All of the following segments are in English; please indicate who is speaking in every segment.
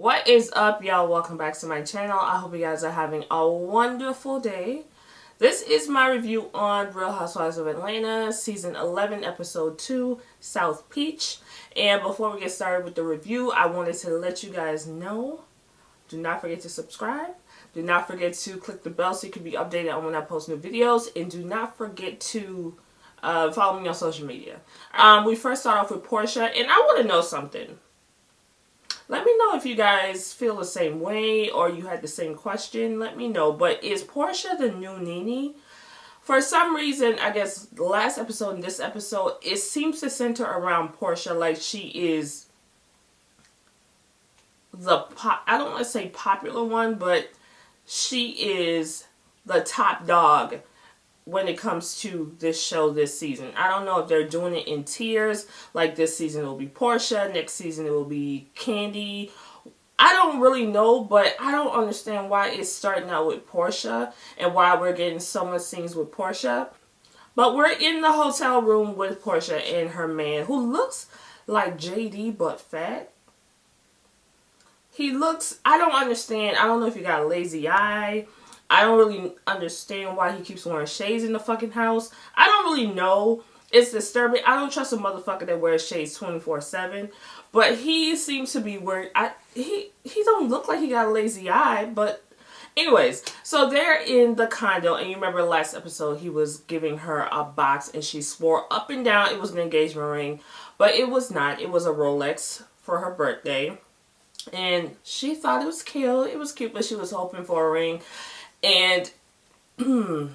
Speaker 1: What is up, y'all? Welcome back to my channel. I hope you guys are having a wonderful day. This is my review on Real Housewives of Atlanta, Season 11, Episode 2, South Peach. And before we get started with the review, I wanted to let you guys know, do not forget to subscribe. Do not forget to click the bell so you can be updated on when I post new videos. And do not forget to follow me on social media. We first start off with Portia, and I want to know something. Let me know if you guys feel the same way or you had the same question. Let me know. But is Portia the new Nene? For some reason, I guess the last episode and this episode, it seems to center around Portia like she is I don't want to say popular one, but she is the top dog when it comes to this show this season. I don't know if they're doing it in tiers, like this season it will be Portia, next season it will be Candy. I don't really know, but I don't understand why it's starting out with Portia and why we're getting so much scenes with Portia. But we're in the hotel room with Portia and her man, who looks like JD but fat. He looks, I don't understand. I don't know if he got a lazy eye. I don't really understand why he keeps wearing shades in the fucking house. I don't really know. It's disturbing. I don't trust a motherfucker that wears shades 24/7. But he seems to be wearing... He don't look like he got a lazy eye. But anyways, so they're in the condo. And you remember last episode, he was giving her a box. And she swore up and down it was an engagement ring. But it was not. It was a Rolex for her birthday. And she thought it was cute. It was cute, but she was hoping for a ring. And she went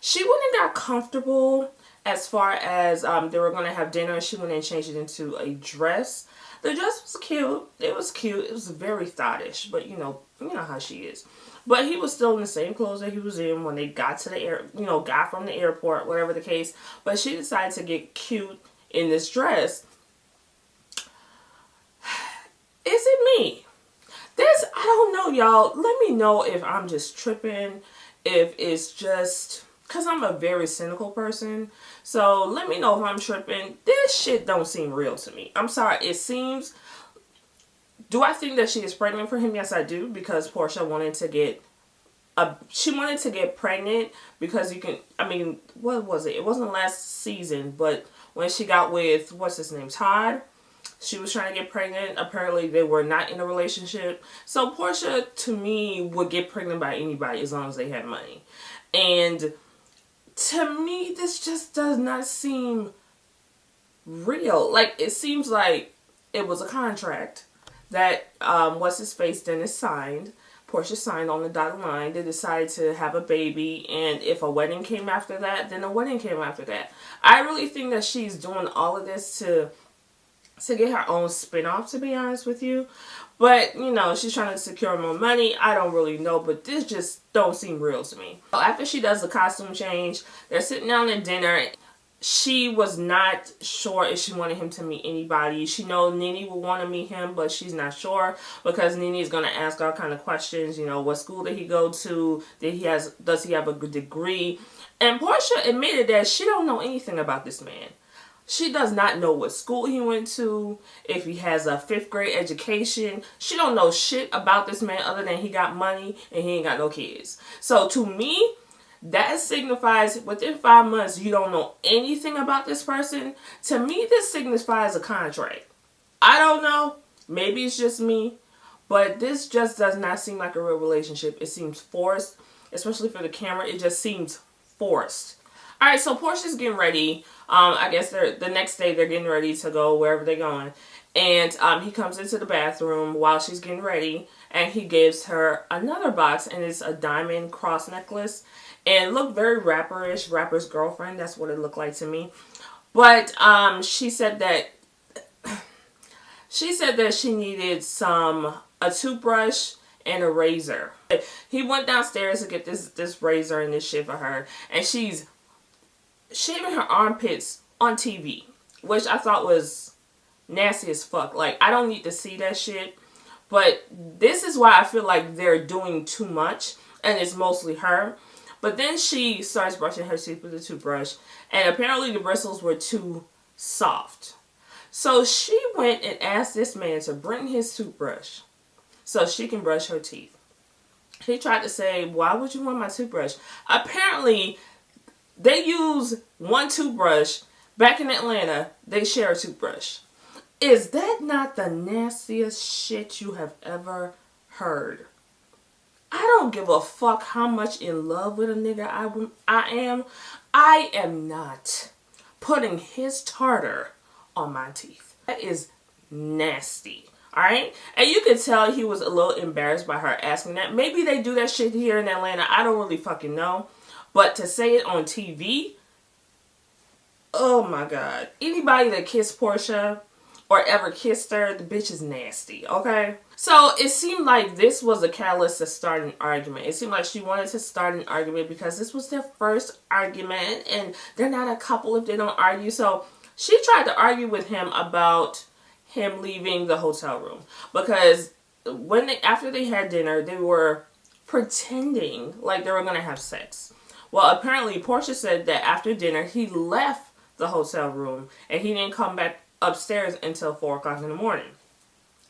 Speaker 1: and got comfortable as far as they were going to have dinner. She went and changed it into a dress. The dress was cute. It was cute. It was very thottish, but you know how she is. But he was still in the same clothes that he was in when they got to the got from the airport, whatever the case. But she decided to get cute in this dress. Is it me? I don't know, y'all. Let me know if I'm just tripping, if it's just, because I'm a very cynical person. So let me know if I'm tripping. This shit don't seem real to me. I'm sorry. It seems, do I think that she is pregnant for him? Yes, I do, because Portia wanted to get, she wanted to get pregnant because you can, what was it? It wasn't last season, but when she got with, what's his name, Todd? She was trying to get pregnant. Apparently, they were not in a relationship. So, Portia, to me, would get pregnant by anybody as long as they had money. And to me, this just does not seem real. Like, it seems like it was a contract that, what's-his-face, Dennis signed. Portia signed on the dotted line. They decided to have a baby. And if a wedding came after that, then a wedding came after that. I really think that she's doing all of this to get her own spin-off, to be honest with you. But, she's trying to secure more money. I don't really know, but this just don't seem real to me. So after she does the costume change, they're sitting down at dinner. She was not sure if she wanted him to meet anybody. She knows Nene would want to meet him, but she's not sure because Nene is going to ask all kind of questions. What school did he go to? Does he have a good degree? And Portia admitted that she don't know anything about this man. She does not know what school he went to, if he has a 5th grade education. She don't know shit about this man other than he got money and he ain't got no kids. So to me, that signifies within 5 months you don't know anything about this person. To me, this signifies a contract. I don't know. Maybe it's just me. But this just does not seem like a real relationship. It seems forced, especially for the camera. It just seems forced. Alright, so Portia's getting ready. I guess the next day they're getting ready to go wherever they're going. And he comes into the bathroom while she's getting ready. And he gives her another box. And it's a diamond cross necklace. And it looked very rapperish. Rapper's girlfriend. That's what it looked like to me. But she said that she needed a toothbrush and a razor. He went downstairs to get this razor and this shit for her. And she's shaving her armpits on TV, which I thought was nasty as fuck. Like, I don't need to see that shit, but this is why I feel like they're doing too much, and it's mostly her. But then she starts brushing her teeth with a toothbrush, and apparently the bristles were too soft. So she went and asked this man to bring his toothbrush so she can brush her teeth. He tried to say, why would you want my toothbrush? Apparently, they use one toothbrush. Back in Atlanta, they share a toothbrush. Is that not the nastiest shit you have ever heard? I don't give a fuck how much in love with a nigga I am. I am not putting his tartar on my teeth. That is nasty. Alright? And you could tell he was a little embarrassed by her asking that. Maybe they do that shit here in Atlanta. I don't really fucking know. But to say it on TV, oh my god. Anybody that kissed Portia or ever kissed her, the bitch is nasty, okay? So it seemed like this was a catalyst to start an argument. It seemed like she wanted to start an argument because this was their first argument and they're not a couple if they don't argue. So she tried to argue with him about him leaving the hotel room because after they had dinner, they were pretending like they were going to have sex. Well, apparently Portia said that after dinner he left the hotel room and he didn't come back upstairs until 4 o'clock in the morning.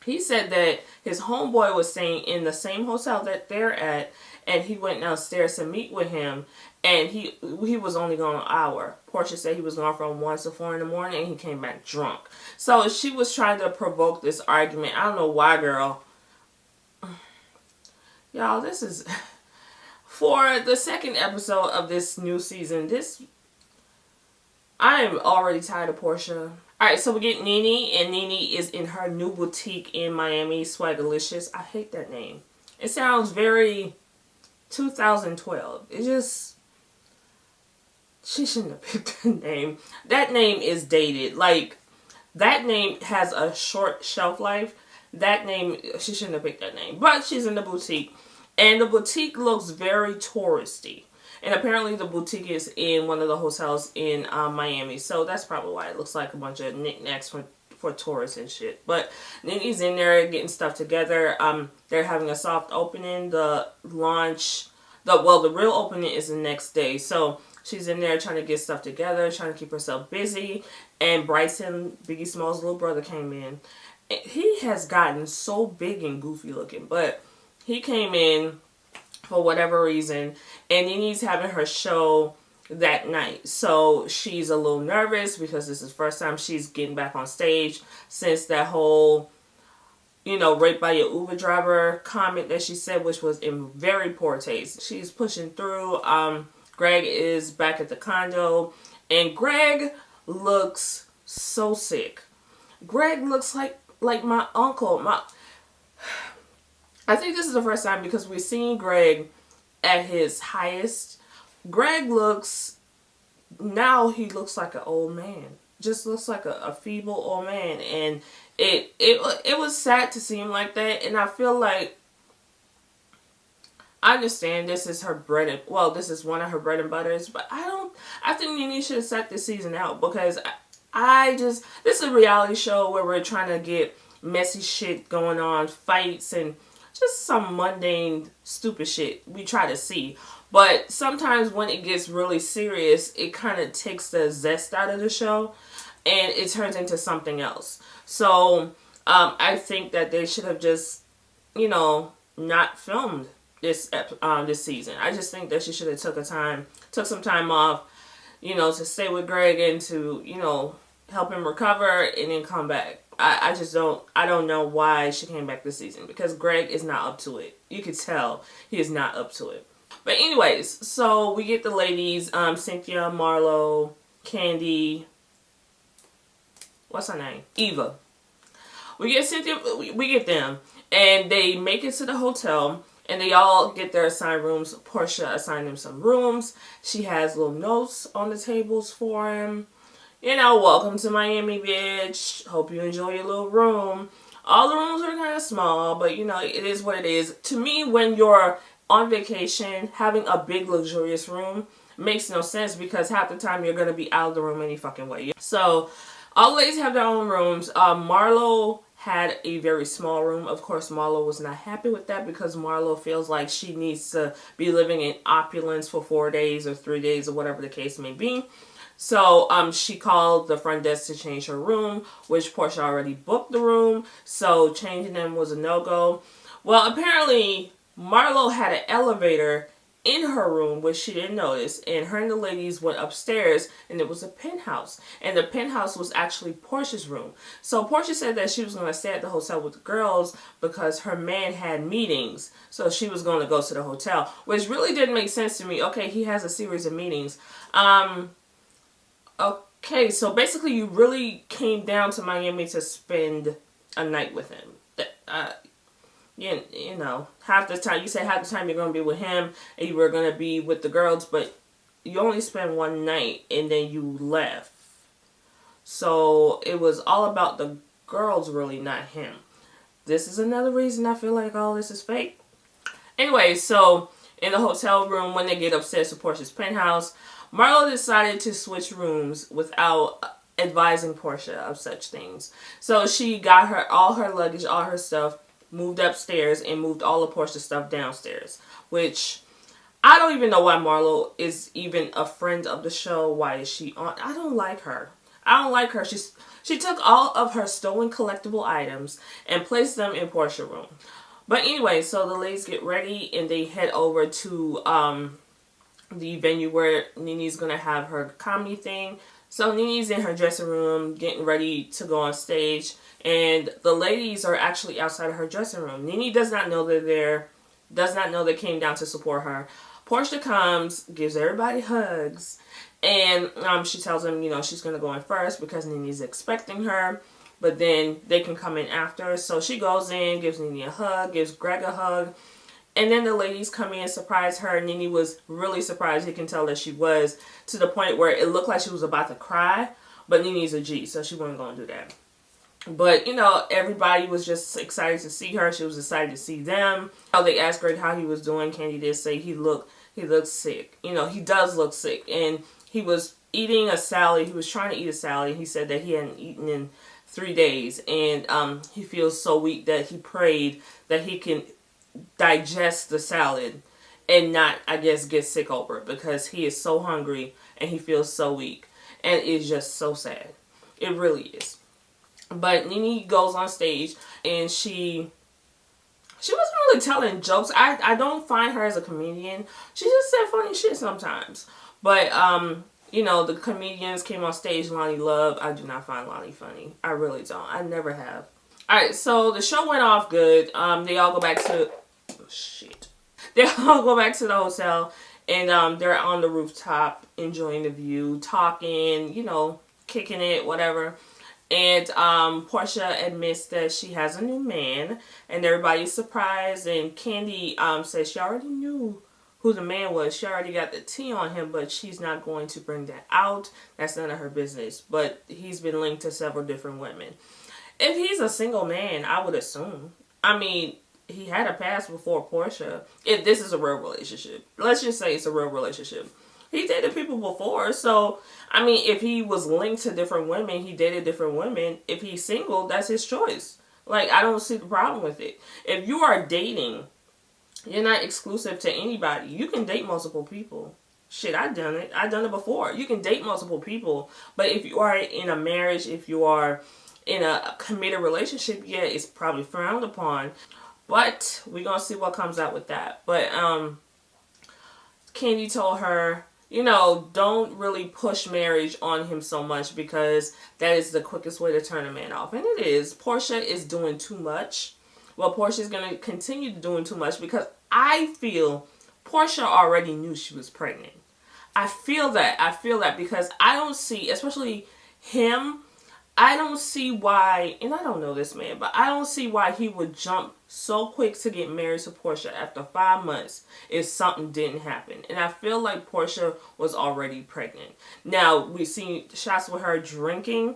Speaker 1: He said that his homeboy was staying in the same hotel that they're at, and he went downstairs to meet with him, and he was only gone an hour. Portia said he was gone from 1 to 4 in the morning, and he came back drunk. So she was trying to provoke this argument. I don't know why, girl. Y'all, this is... For the second episode of this new season, I am already tired of Portia. Alright, so we get Nene, and Nene is in her new boutique in Miami, Swagalicious. I hate that name. It sounds very 2012. It just... She shouldn't have picked that name. That name is dated. Like, that name has a short shelf life. That name, she shouldn't have picked that name. But she's in the boutique. And the boutique looks very touristy. And apparently the boutique is in one of the hotels in Miami. So that's probably why it looks like a bunch of knickknacks for tourists and shit. But Nene's in there getting stuff together. They're having a soft opening. The real opening is the next day. So she's in there trying to get stuff together, trying to keep herself busy. And Bryson, Biggie Smalls' little brother, came in. He has gotten so big and goofy looking. But he came in for whatever reason, and Nene's having her show that night. So she's a little nervous because this is the first time she's getting back on stage since that whole, raped by your Uber driver comment that she said, which was in very poor taste. She's pushing through. Greg is back at the condo, and Greg looks so sick. Greg looks like my uncle. I think this is the first time because we've seen Greg at his highest. Greg he looks like an old man. Just looks like a feeble old man. And it was sad to see him like that. And I feel like, I understand this is this is one of her bread and butters. But I think Nene should have sat this season out because this is a reality show where we're trying to get messy shit going on, fights and just some mundane, stupid shit we try to see. But sometimes when it gets really serious, it kind of takes the zest out of the show and it turns into something else. So I think that they should have just, not filmed this season. I just think that she should have took some time off, to stay with Greg and to, help him recover and then come back. I don't know why she came back this season because Greg is not up to it. You could tell he is not up to it. But anyways, so we get the ladies, Cynthia, Marlo, Candy, what's her name? Eva. We get Cynthia, we get them, and they make it to the hotel, and they all get their assigned rooms. Portia assigned them some rooms. She has little notes on the tables for him. Welcome to Miami, bitch. Hope you enjoy your little room. All the rooms are kind of small, but it is what it is. To me, when you're on vacation, having a big luxurious room makes no sense because half the time you're going to be out of the room any fucking way. So, all the ladies have their own rooms. Marlo had a very small room. Of course, Marlo was not happy with that because Marlo feels like she needs to be living in opulence for 4 days or 3 days or whatever the case may be. So, she called the front desk to change her room, which Portia already booked the room. So, changing them was a no-go. Well, apparently Marlo had an elevator in her room, which she didn't notice, and her and the ladies went upstairs, and it was a penthouse, and the penthouse was actually Portia's room. So Portia said that she was going to stay at the hotel with the girls because her man had meetings, so she was going to go to the hotel, which really didn't make sense to me. Okay, he has a series of meetings. Okay, so basically you really came down to Miami to spend a night with him. You know, half the time, you say half the time you're going to be with him and you were going to be with the girls, but you only spent one night and then you left. So it was all about the girls, really, not him. This is another reason I feel like all this is fake. Anyway, so in the hotel room, when they get upstairs to Portia's penthouse, Marlo decided to switch rooms without advising Portia of such things. So she got all her luggage, all her stuff, moved upstairs, and moved all of Portia's stuff downstairs. Which, I don't even know why Marlo is even a friend of the show. Why is she on? I don't like her. I don't like her. She took all of her stolen collectible items and placed them in Portia's room. But anyway, so the ladies get ready and they head over to the venue where Nene's going to have her comedy thing. So Nene's in her dressing room getting ready to go on stage. And the ladies are actually outside of her dressing room. Nene does not know they're there. Does not know they came down to support her. Portia comes, gives everybody hugs. And she tells them, you know, she's going to go in first because Nene's expecting her. But then they can come in after. So she goes in, gives Nene a hug, gives Greg a hug. And then the ladies come in and surprise her. Nene was really surprised. You can tell that she was, to the point where it looked like she was about to cry. But Nene's a G, so she wasn't going to do that. But, you know, everybody was just excited to see her. She was excited to see them. They asked Greg how he was doing. Candy did say he looked sick. You know, he does look sick. And he was eating a salad. He was trying to eat a salad. He said that he hadn't eaten in 3 days. And he feels so weak that he prayed that he can digest the salad and not, I guess, get sick over it, because he is so hungry and he feels so weak. And it's just so sad. It really is. But Nene goes on stage and she wasn't really telling jokes. I don't find her as a comedian. She just said funny shit sometimes. But, you know, the comedians came on stage. Lonnie Love. I do not find Lonnie funny. I really don't. I never have. Alright, so the show went off good. They all go back to... Oh, shit. They all go back to the hotel. And they're on the rooftop enjoying the view, talking, you know, kicking it, whatever. And Portia admits that she has a new man, and everybody's surprised. And Candy says she already knew who the man was. She already got the tea on him, but she's not going to bring that out. That's none of her business. But he's been linked to several different women. If he's a single man, I would assume. I mean, he had a past before Portia. If this is a real relationship. Let's just say it's a real relationship. He dated people before, so, I mean, if he was linked to different women, he dated different women. If he's single, that's his choice. Like, I don't see the problem with it. If you are dating, you're not exclusive to anybody. You can date multiple people. Shit, I've done it. I've done it before. You can date multiple people, but if you are in a marriage, if you are in a committed relationship, yeah, it's probably frowned upon. But we're going to see what comes out with that. But, Candy told her, you know, don't really push marriage on him so much, because that is the quickest way to turn a man off. And it is. Portia is doing too much. Well, Portia is going to continue doing too much, because I feel Portia already knew she was pregnant. I feel that because I don't see, especially him, I don't see why, and I don't know this man, but I don't see why he would jump so quick to get married to Portia after 5 months if something didn't happen. And I feel like Portia was already pregnant. Now, we've seen shots with her drinking.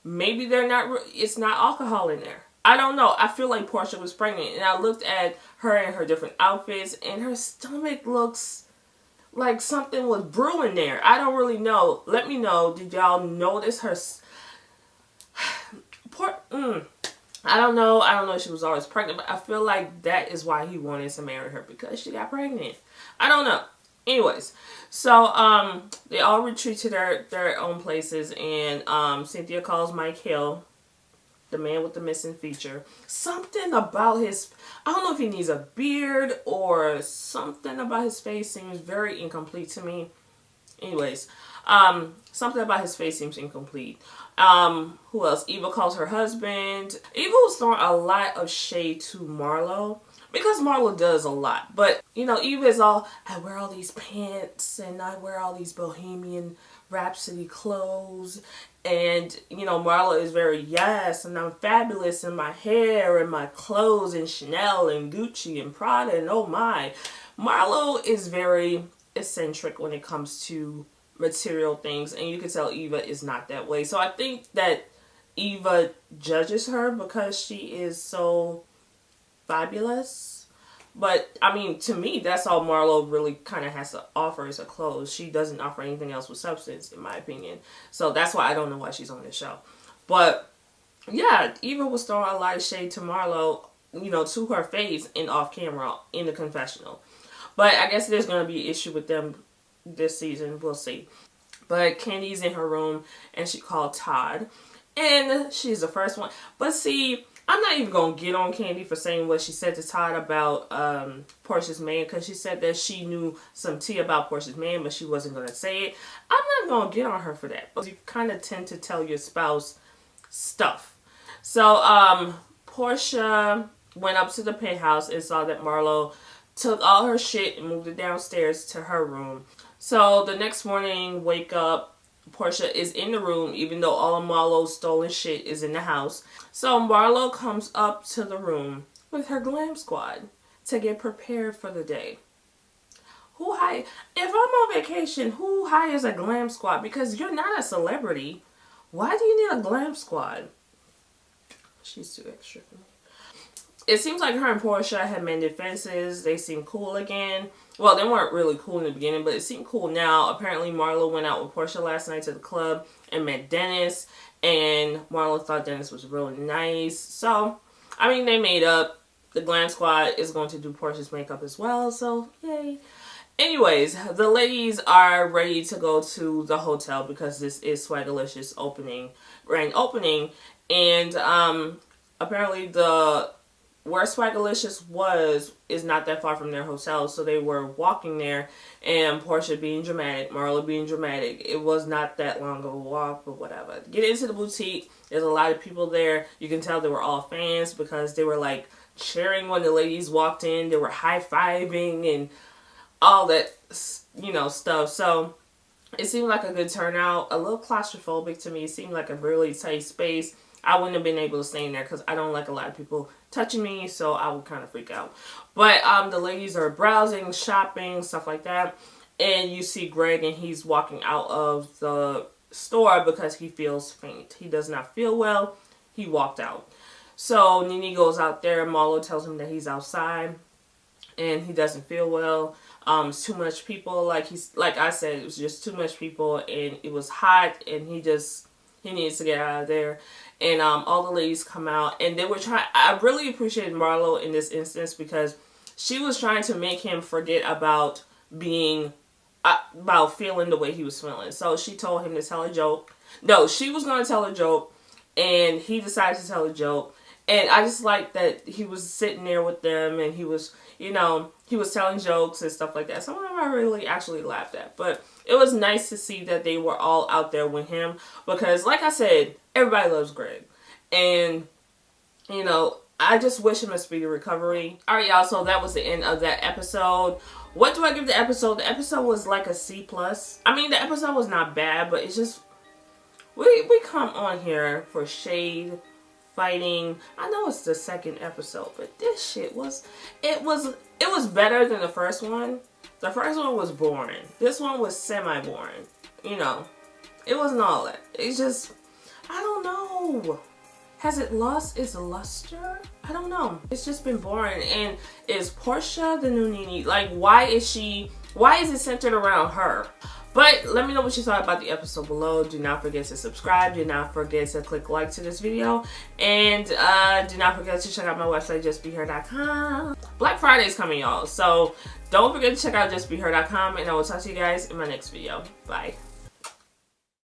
Speaker 1: Maybe it's not alcohol in there. I don't know. I feel like Portia was pregnant. And I looked at her in her different outfits, and her stomach looks like something was brewing there. I don't really know. Let me know. Did y'all notice her... I don't know if she was always pregnant, but I feel like that is why he wanted to marry her, because she got pregnant. I don't know. Anyways, so they all retreat to their own places, and Cynthia calls Mike Hill, the man with the missing feature. Something about his, I don't know if he needs a beard or something about his face seems very incomplete to me. Anyways, something about his face seems incomplete. Who else? Eva calls her husband. Eva was throwing a lot of shade to Marlo because Marlo does a lot. But, you know, Eva is all, I wear all these pants and I wear all these Bohemian Rhapsody clothes. And, you know, Marlo is very, yes, and I'm fabulous in my hair and my clothes and Chanel and Gucci and Prada and oh my. Marlo is very eccentric when it comes to material things, and you can tell Eva is not that way. So I think that Eva judges her because she is so fabulous. But I mean, to me, that's all Marlo really kind of has to offer is her clothes. She doesn't offer anything else with substance, in my opinion. So that's why I don't know why she's on this show. But yeah, Eva was throwing a lot of shade to Marlo, you know, to her face and off camera in the confessional. But I guess there's going to be an issue with them this season. We'll see. But Candy's in her room and she called Todd. And she's the first one. But see, I'm not even going to get on Candy for saying what she said to Todd about Portia's man. Because she said that she knew some tea about Portia's man, but she wasn't going to say it. I'm not going to get on her for that. But you kind of tend to tell your spouse stuff. So Portia went up to the penthouse and saw that Marlo took all her shit and moved it downstairs to her room. So the next morning, wake up, Portia is in the room, even though all of Marlo's stolen shit is in the house. So Marlo comes up to the room with her glam squad to get prepared for the day. If I'm on vacation, who hires a glam squad? Because you're not a celebrity. Why do you need a glam squad? She's too extra for me. It seems like her and Portia had mended fences. They seem cool again. Well, they weren't really cool in the beginning, but it seemed cool now. Apparently, Marlo went out with Portia last night to the club and met Dennis. And Marlo thought Dennis was really nice. So, I mean, they made up. The glam squad is going to do Portia's makeup as well. So, yay. Anyways, the ladies are ready to go to the hotel because this is Swagalicious grand opening. And apparently where Swagalicious is not that far from their hotel, so they were walking there, and Portia being dramatic, Marlo being dramatic. It was not that long of a walk, but whatever. Get into the boutique. There's a lot of people there. You can tell they were all fans because they were like cheering when the ladies walked in. They were high-fiving and all that, you know, stuff. So it seemed like a good turnout. A little claustrophobic to me. It seemed like a really tight space. I wouldn't have been able to stay in there because I don't like a lot of people touching me, so I would kind of freak out. But the ladies are browsing, shopping, stuff like that. And you see Greg, and he's walking out of the store because he feels faint. He does not feel well. He walked out. So Nene goes out there, and Marlo tells him that he's outside, and he doesn't feel well. It's too much people. Like I said, it was just too much people, and it was hot, and he needs to get out of there. And all the ladies come out, and they were trying. I really appreciated Marlo in this instance because she was trying to make him forget about feeling the way he was feeling. So she told him to tell a joke. No, she was going to tell a joke, and he decided to tell a joke. And I just liked that he was sitting there with them, and he was, you know, he was telling jokes and stuff like that. Some of them I really actually laughed at. But it was nice to see that they were all out there with him. Because, like I said, everybody loves Greg. And, you know, I just wish him a speedy recovery. Alright, y'all, so that was the end of that episode. What do I give the episode? The episode was like a C+. I mean, the episode was not bad, but it's just, we come on here for shade, fighting. I know it's the second episode, but this shit was better than the first one. The first one was boring. This one was semi-boring. You know, it wasn't all that. It's just, I don't know. Has it lost its luster? I don't know. It's just been boring. And is Portia the new Nene? Like, why is it centered around her? But let me know what you thought about the episode below. Do not forget to subscribe. Do not forget to click like to this video. And do not forget to check out my website, justbeher.com. Black Friday is coming, y'all. So don't forget to check out justbeher.com. And I will talk to you guys in my next video. Bye.